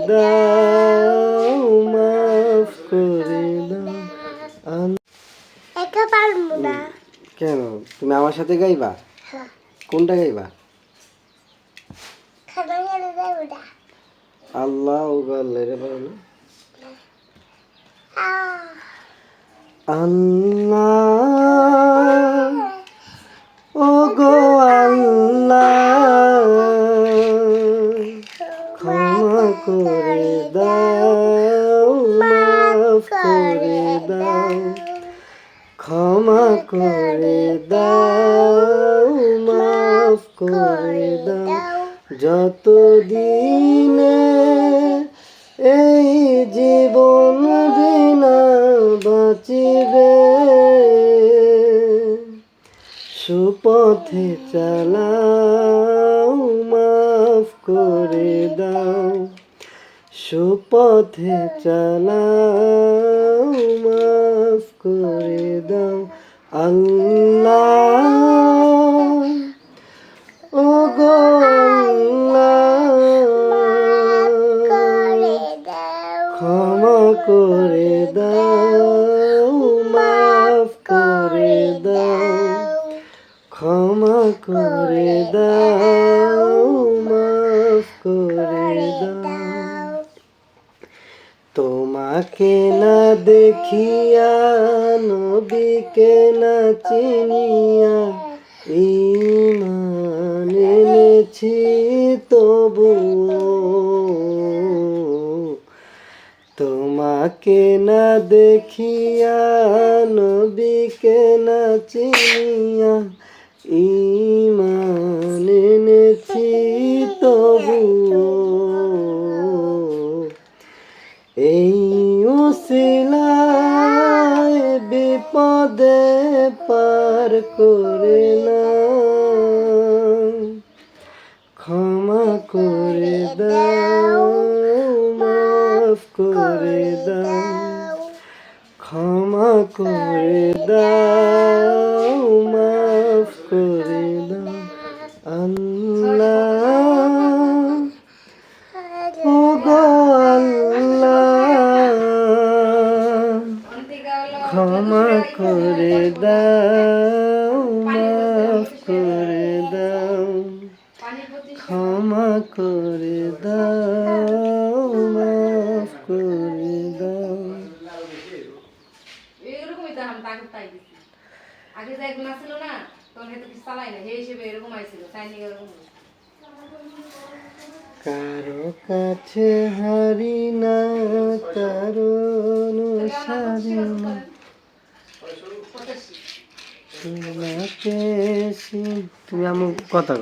দাও, মাফ করে দাও। একা পারবো না। কেন? তুমি আমার সাথে গাইবা? কোনটা গাইবা? আল্লাহ ও আল্লাহ রে বলো না। আল্লাহ ও গো আল্লাহ, ক্ষমা করে দাও, মাফ করে দাও, ক্ষমা করে দাও, মাফ করে দাও। যতদিনে এই জীবন বিনা বাঁচিবে, সুপথে চালাও, মাফ করে দাও, সুপথে চালাও, মাফ করে দাও। আল্লাহ ও গো ক্ষমা করে দাও, মাফ করে দাও, ক্ষমা করে দাও, মাফ করে দাও। তোমাকে না দেখিয়া, নবীকে না চিনিয়া, ঈমান এনেছি তবুও। তোমাকে না দেখিয়া, নবীকে না চিনিয়া, ঈমান এনেছি তবুও। এই উসিলায় বিপদে পার করে না, ক্ষমা করে দাও, মাফ করে দাও, ক্ষমা করে দাও, মাফ করে দাও। আল্লাহ ও গো আল্লাহ, ক্ষমা করে দাও, মাফ করে দাও, ক্ষমা করে দাও, মাফ করে দাও। কারো কাছে হারি না, কারো অনুসারী না, তোমাকে তুমি আমার কথা